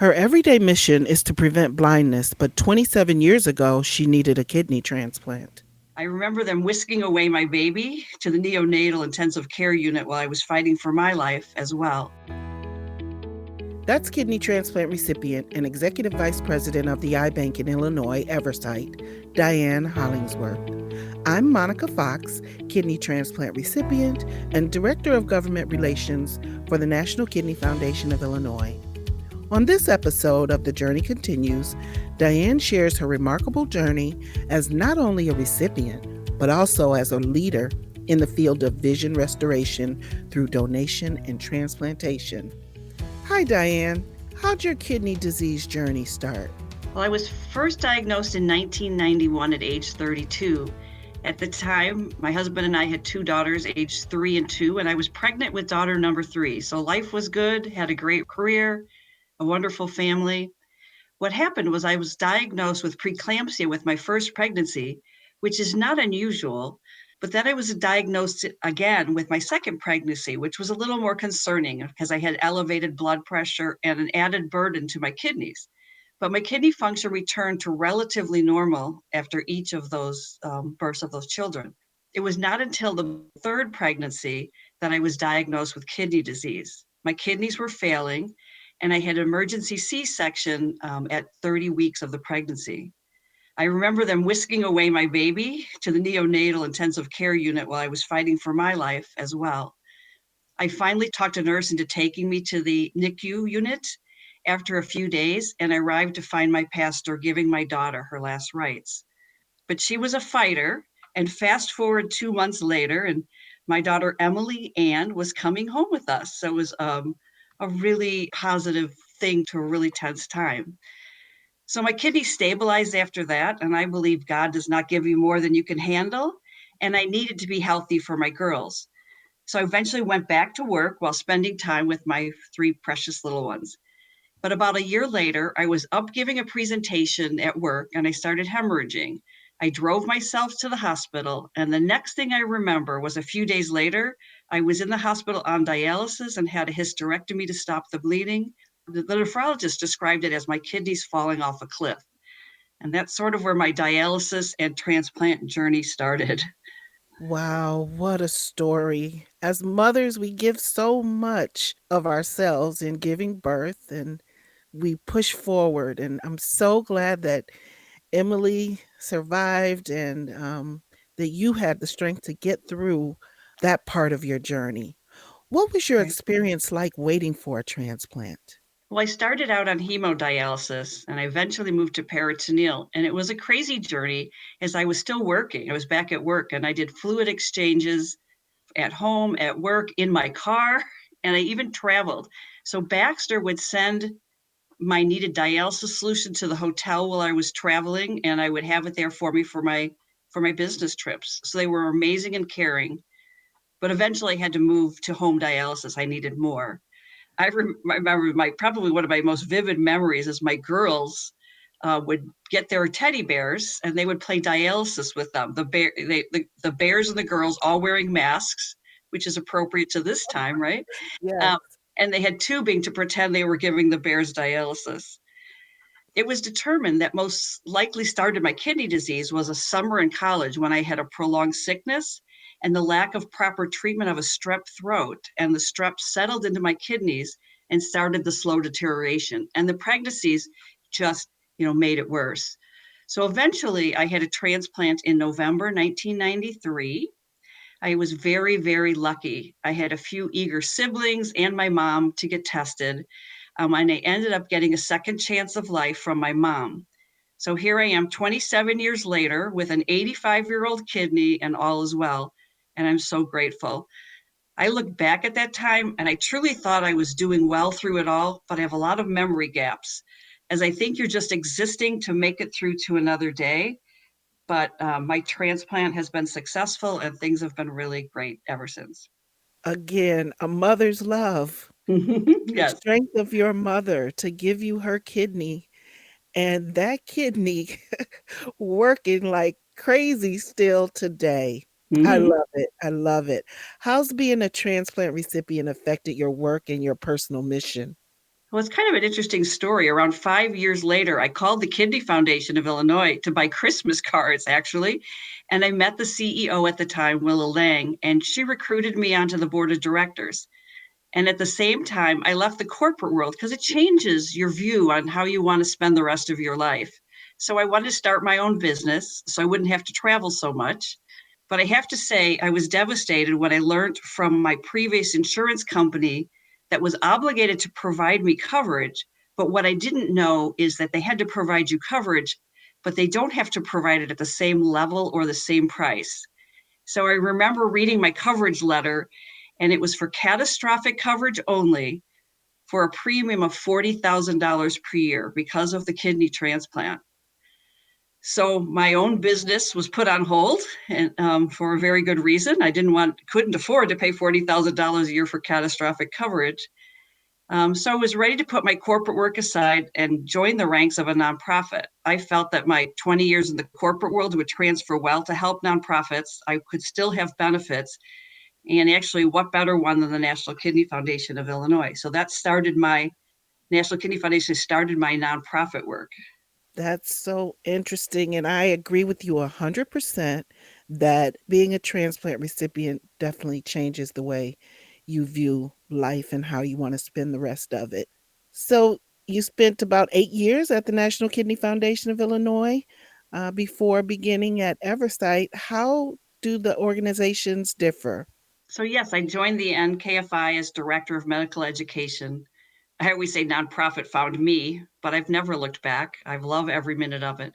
Her everyday mission is to prevent blindness, but 27 years ago, she needed a kidney transplant. I remember them whisking away my baby to the neonatal intensive care unit while I was fighting for my life as well. That's kidney transplant recipient and executive vice president of the eye bank in Illinois, Eversight, Diane Hollingsworth. I'm Monica Fox, kidney transplant recipient and director of government relations for the National Kidney Foundation of Illinois. On this episode of The Journey Continues, Diane shares her remarkable journey as not only a recipient, but also as a leader in the field of vision restoration through donation and transplantation. Hi, Diane. How'd your kidney disease journey start? Well, I was first diagnosed in 1991 at age 32. At the time, my husband and I had two daughters, aged 3 and 2, and I was pregnant with daughter number 3. So life was good, had a great career, a wonderful family. What happened was I was diagnosed with preeclampsia with my first pregnancy, which is not unusual. But then I was diagnosed again with my second pregnancy, which was a little more concerning because I had elevated blood pressure and an added burden to my kidneys. But my kidney function returned to relatively normal after each of those births of those children. It was not until the third pregnancy that I was diagnosed with kidney disease. My kidneys were failing, and I had an emergency C-section at 30 weeks of the pregnancy. I remember them whisking away my baby to the neonatal intensive care unit while I was fighting for my life as well. I finally talked a nurse into taking me to the NICU unit after a few days, and I arrived to find my pastor giving my daughter her last rites. But she was a fighter, and fast forward 2 months later, and my daughter Emily Ann was coming home with us. So it was a really positive thing to a really tense time. So my kidney stabilized after that, and I believe God does not give you more than you can handle. And I needed to be healthy for my girls. So I eventually went back to work while spending time with my 3 precious little ones. But about a year later, I was up giving a presentation at work and I started hemorrhaging. I drove myself to the hospital, and the next thing I remember was a few days later, I was in the hospital on dialysis and had a hysterectomy to stop the bleeding. The nephrologist described it as my kidneys falling off a cliff. And that's sort of where my dialysis and transplant journey started. Wow, what a story. As mothers, we give so much of ourselves in giving birth and we push forward. And I'm so glad that Emily survived and that you had the strength to get through that part of your journey. What was your Right. experience like waiting for a transplant? Well, I started out on hemodialysis and I eventually moved to peritoneal. And it was a crazy journey as I was still working. I was back at work and I did fluid exchanges at home, at work, in my car, and I even traveled. So Baxter would send my needed dialysis solution to the hotel while I was traveling, and I would have it there for me for my business trips. So they were amazing and caring. But eventually, I had to move to home dialysis. I needed more. Remember my probably one of my most vivid memories is my girls would get their teddy bears and they would play dialysis with them. The bears and the girls all wearing masks, which is appropriate to this time, right? Yes. Um, and they had tubing to pretend they were giving the bears dialysis. It was determined that most likely started my kidney disease was a summer in college when I had a prolonged sickness and the lack of proper treatment of a strep throat. And the strep settled into my kidneys and started the slow deterioration. And the pregnancies just, made it worse. So eventually I had a transplant in November 1993. I was very, very lucky. I had a few eager siblings and my mom to get tested. And I ended up getting a second chance of life from my mom. So here I am 27 years later with an 85-year-old kidney and all is well. And I'm so grateful. I look back at that time and I truly thought I was doing well through it all, but I have a lot of memory gaps as I think you're just existing to make it through to another day. But my transplant has been successful and things have been really great ever since. Again, a mother's love, the Yes. strength of your mother to give you her kidney, and that kidney working like crazy still today. I Hmm. love it. I love it. How's being a transplant recipient affected your work and your personal mission? Well, it's kind of an interesting story. Around 5 years later, I called the Kidney Foundation of Illinois to buy Christmas cards, actually. And I met the CEO at the time, Willa Lang, and she recruited me onto the board of directors. And at the same time, I left the corporate world because it changes your view on how you want to spend the rest of your life. So I wanted to start my own business so I wouldn't have to travel so much. But I have to say, I was devastated when I learned from my previous insurance company that was obligated to provide me coverage. But what I didn't know is that they had to provide you coverage, but they don't have to provide it at the same level or the same price. So I remember reading my coverage letter, and it was for catastrophic coverage only for a premium of $40,000 per year because of the kidney transplant. So my own business was put on hold, and for a very good reason. I couldn't afford to pay $40,000 a year for catastrophic coverage. So I was ready to put my corporate work aside and join the ranks of a nonprofit. I felt that my 20 years in the corporate world would transfer well to help nonprofits. I could still have benefits. And actually, what better one than the National Kidney Foundation of Illinois? So that started my National Kidney Foundation started my nonprofit work. That's so interesting. And I agree with you 100% that being a transplant recipient definitely changes the way you view life and how you want to spend the rest of it. So, you spent about 8 years at the National Kidney Foundation of Illinois before beginning at Eversight. How do the organizations differ? So, yes, I joined the NKFI as Director of Medical Education. I always say nonprofit found me, but I've never looked back. I've loved every minute of it.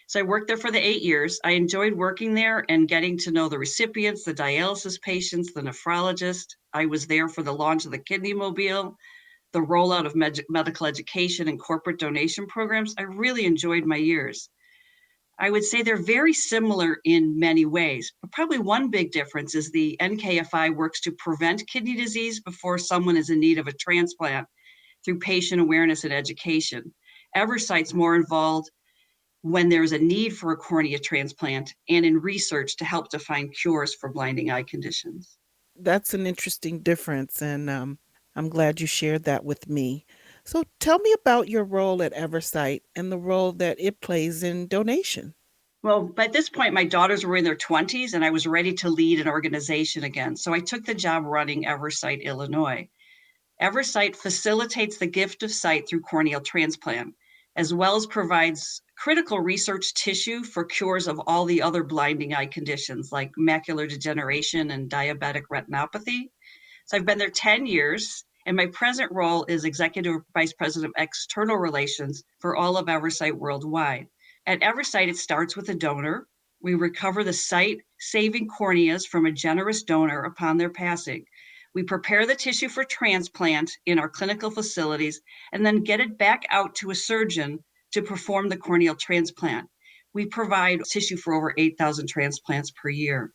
So I worked there for the 8 years. I enjoyed working there and getting to know the recipients, the dialysis patients, the nephrologist. I was there for the launch of the Kidney Mobile, the rollout of medical education and corporate donation programs. I really enjoyed my years. I would say they're very similar in many ways, but probably one big difference is the NKFI works to prevent kidney disease before someone is in need of a transplant through patient awareness and education. Eversight's more involved when there's a need for a cornea transplant and in research to help to find cures for blinding eye conditions. That's an interesting difference, and I'm glad you shared that with me. So, tell me about your role at Eversight and the role that it plays in donation. Well, by this point, my daughters were in their 20s and I was ready to lead an organization again. So I took the job running Eversight, Illinois. Eversight facilitates the gift of sight through corneal transplant, as well as provides critical research tissue for cures of all the other blinding eye conditions like macular degeneration and diabetic retinopathy. So I've been there 10 years, and my present role is Executive Vice President of External Relations for all of Eversight worldwide. At Eversight, it starts with a donor. We recover the sight saving corneas from a generous donor upon their passing. We prepare the tissue for transplant in our clinical facilities and then get it back out to a surgeon to perform the corneal transplant. We provide tissue for over 8,000 transplants per year.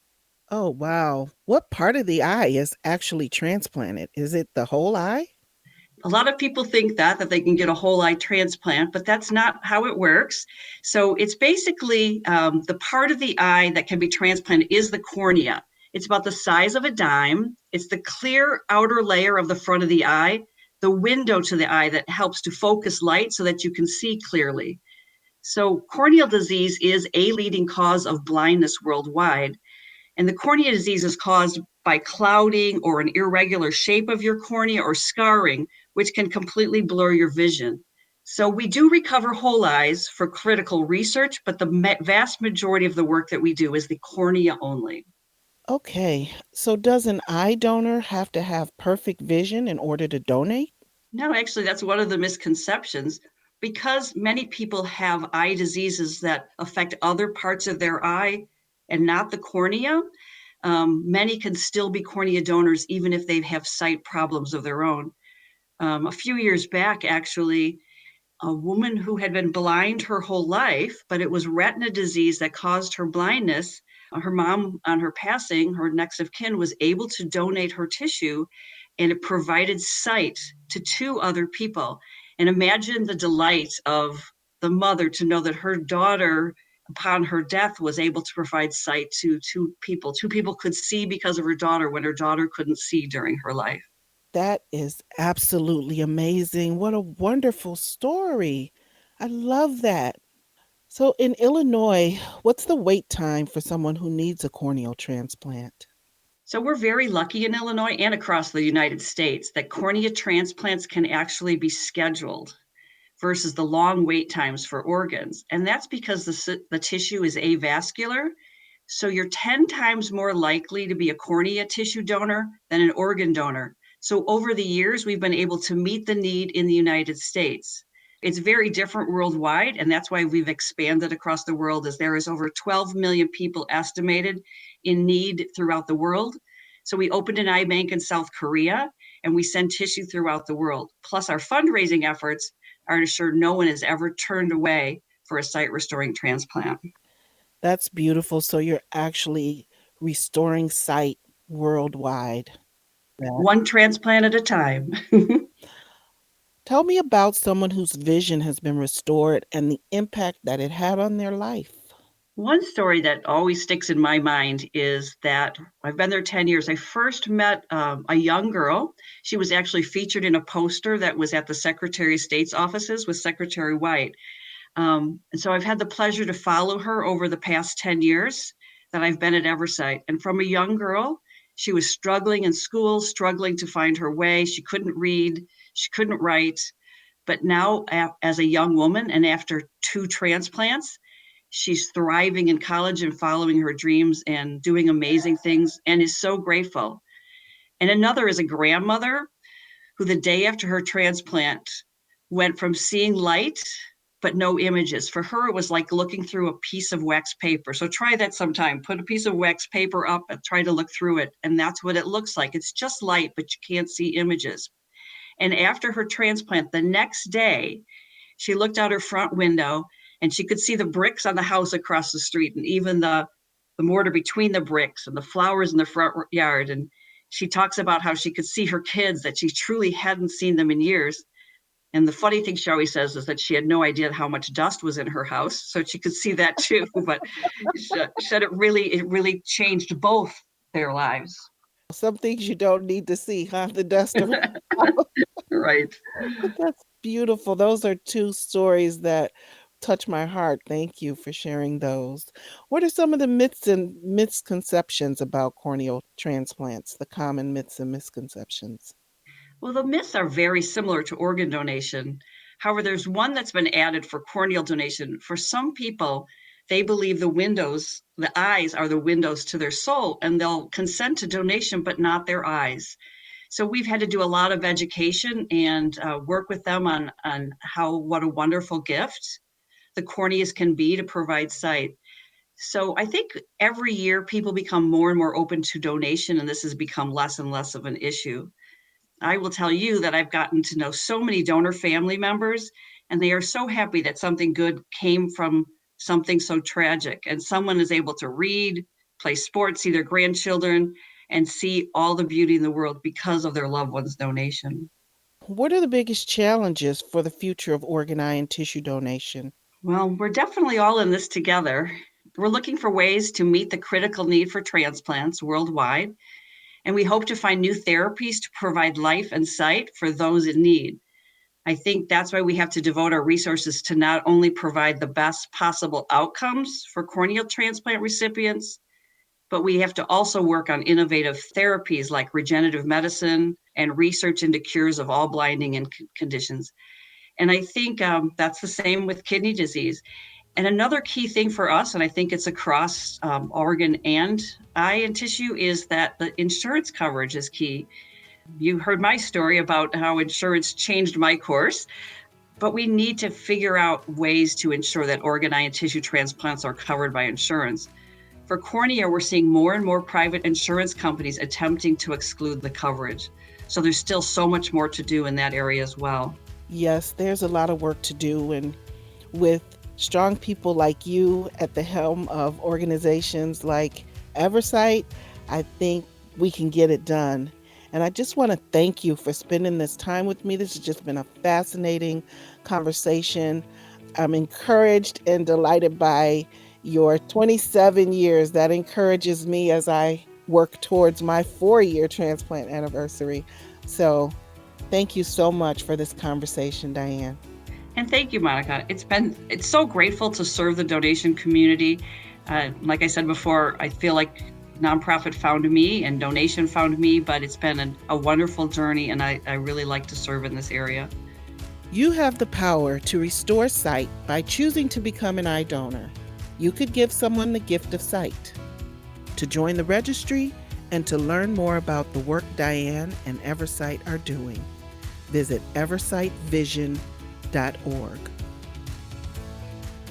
Oh, wow. What part of the eye is actually transplanted? Is it the whole eye? A lot of people think that they can get a whole eye transplant, but that's not how it works. So it's basically the part of the eye that can be transplanted is the cornea. It's about the size of a dime. It's the clear outer layer of the front of the eye, the window to the eye that helps to focus light so that you can see clearly. So corneal disease is a leading cause of blindness worldwide. And the cornea disease is caused by clouding or an irregular shape of your cornea or scarring, which can completely blur your vision. So we do recover whole eyes for critical research, but the vast majority of the work that we do is the cornea only. Okay. So, does an eye donor have to have perfect vision in order to donate? No, actually, that's one of the misconceptions. Because many people have eye diseases that affect other parts of their eye and not the cornea, many can still be cornea donors even if they have sight problems of their own. A few years back, actually, a woman who had been blind her whole life, but it was retina disease that caused her blindness. Her mom, on her passing, her next of kin, was able to donate her tissue, and it provided sight to two other people. And imagine the delight of the mother to know that her daughter, upon her death, was able to provide sight to two people. Two people could see because of her daughter when her daughter couldn't see during her life. That is absolutely amazing. What a wonderful story. I love that. So, in Illinois, what's the wait time for someone who needs a corneal transplant? So we're very lucky in Illinois and across the United States that cornea transplants can actually be scheduled versus the long wait times for organs. And that's because the tissue is avascular. So you're 10 times more likely to be a cornea tissue donor than an organ donor. So over the years, we've been able to meet the need in the United States. It's very different worldwide, and that's why we've expanded across the world, as there is over 12 million people estimated in need throughout the world. So we opened an eye bank in South Korea, and we send tissue throughout the world. Plus, our fundraising efforts are to ensure no one is ever turned away for a sight restoring transplant. That's beautiful. So, you're actually restoring sight worldwide. Yeah. One transplant at a time. Tell me about someone whose vision has been restored and the impact that it had on their life. One story that always sticks in my mind is that I've been there 10 years. I first met a young girl. She was actually featured in a poster that was at the Secretary of State's offices with Secretary White. And so I've had the pleasure to follow her over the past 10 years that I've been at Eversight. And from a young girl, she was struggling in school, struggling to find her way. She couldn't read, she couldn't write. But now, as a young woman, and after 2 transplants, she's thriving in college and following her dreams and doing amazing things and is so grateful. And another is a grandmother who, the day after her transplant, went from seeing light but no images. For her, it was like looking through a piece of wax paper. So try that sometime. Put a piece of wax paper up and try to look through it. And that's what it looks like. It's just light, but you can't see images. And after her transplant, the next day, she looked out her front window and she could see the bricks on the house across the street and even the mortar between the bricks and the flowers in the front yard. And she talks about how she could see her kids, that she truly hadn't seen them in years. And the funny thing she always says is that she had no idea how much dust was in her house, so she could see that too. But she said it really changed both their lives. Some things you don't need to see, huh? The dust around. Right. That's beautiful. Those are two stories that touch my heart. Thank you for sharing those. What are some of the myths and misconceptions about corneal transplants, the common myths and misconceptions? Well, the myths are very similar to organ donation. However, there's one that's been added for corneal donation. For some people, they believe the eyes are the windows to their soul, and they'll consent to donation, but not their eyes. So we've had to do a lot of education and work with them on what a wonderful gift the corneas can be to provide sight. So I think every year people become more and more open to donation, and this has become less and less of an issue. I will tell you that I've gotten to know so many donor family members, and they are so happy that something good came from something so tragic. And someone is able to read, play sports, see their grandchildren, and see all the beauty in the world because of their loved one's donation. What are the biggest challenges for the future of organ, eye, and tissue donation? Well, we're definitely all in this together. We're looking for ways to meet the critical need for transplants worldwide, and we hope to find new therapies to provide life and sight for those in need. I think that's why we have to devote our resources to not only provide the best possible outcomes for corneal transplant recipients, but we have to also work on innovative therapies like regenerative medicine and research into cures of all blinding and conditions. And I think that's the same with kidney disease. And another key thing for us, and I think it's across organ and eye and tissue, is that the insurance coverage is key. You heard my story about how insurance changed my course, but we need to figure out ways to ensure that organ, eye, and tissue transplants are covered by insurance. For cornea, we're seeing more and more private insurance companies attempting to exclude the coverage. So there's still so much more to do in that area as well. Yes, there's a lot of work to do, and with strong people like you at the helm of organizations like Eversight, I think we can get it done. And I just want to thank you for spending this time with me. This has just been a fascinating conversation. I'm encouraged and delighted by your 27 years. That encourages me as I work towards my 4-year transplant anniversary. So thank you so much for this conversation, Diane. And thank you, Monica. It's so grateful to serve the donation community. Like I said before, I feel like nonprofit found me and donation found me, but it's been a wonderful journey, and I really like to serve in this area. You have the power to restore sight by choosing to become an eye donor. You could give someone the gift of sight. To join the registry and to learn more about the work Diane and Eversight are doing, visit eversightvision.org.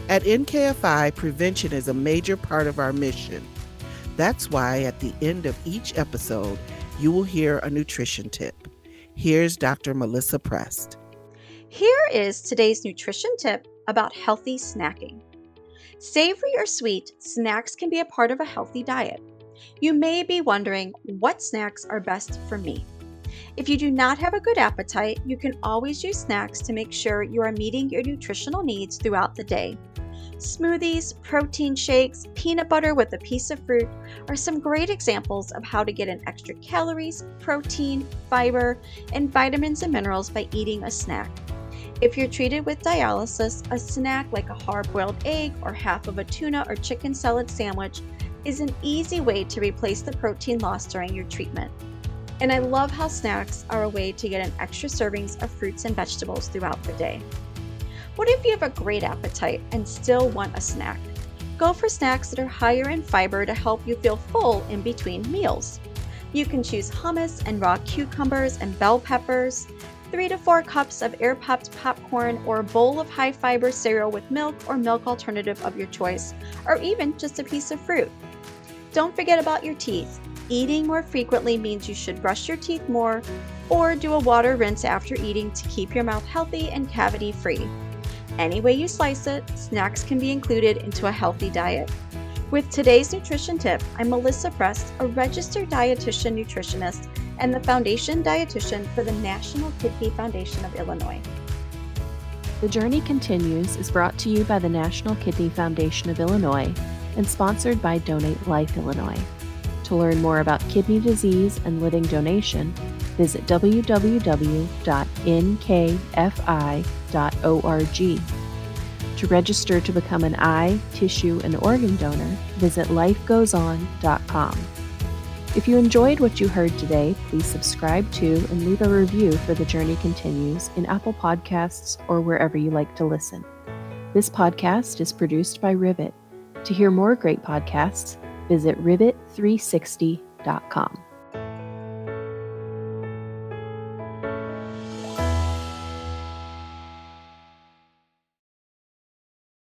At NKFI, prevention is a major part of our mission. That's why at the end of each episode, you will hear a nutrition tip. Here's Dr. Melissa Prest. Here is today's nutrition tip about healthy snacking. Savory or sweet, snacks can be a part of a healthy diet. You may be wondering, what snacks are best for me? If you do not have a good appetite, you can always use snacks to make sure you are meeting your nutritional needs throughout the day. Smoothies, protein shakes, peanut butter with a piece of fruit are some great examples of how to get in extra calories, protein, fiber, and vitamins and minerals by eating a snack. If you're treated with dialysis, a snack like a hard-boiled egg or half of a tuna or chicken salad sandwich is an easy way to replace the protein lost during your treatment. And I love how snacks are a way to get an extra servings of fruits and vegetables throughout the day. What if you have a great appetite and still want a snack? Go for snacks that are higher in fiber to help you feel full in between meals. You can choose hummus and raw cucumbers and bell peppers, 3 to 4 cups of air-popped popcorn, or a bowl of high-fiber cereal with milk or milk alternative of your choice, or even just a piece of fruit. Don't forget about your teeth. Eating more frequently means you should brush your teeth more or do a water rinse after eating to keep your mouth healthy and cavity-free. Any way you slice it, snacks can be included into a healthy diet. With today's nutrition tip, I'm Melissa Prest, a registered dietitian nutritionist and the foundation dietitian for the National Kidney Foundation of Illinois. The Journey Continues is brought to you by the National Kidney Foundation of Illinois and sponsored by Donate Life Illinois. To learn more about kidney disease and living donation, visit www.nkfi.org. To register to become an eye, tissue, and organ donor, visit lifegoeson.com. If you enjoyed what you heard today, please subscribe to and leave a review for The Journey Continues in Apple Podcasts or wherever you like to listen. This podcast is produced by Rivet. To hear more great podcasts, visit rivet360.com.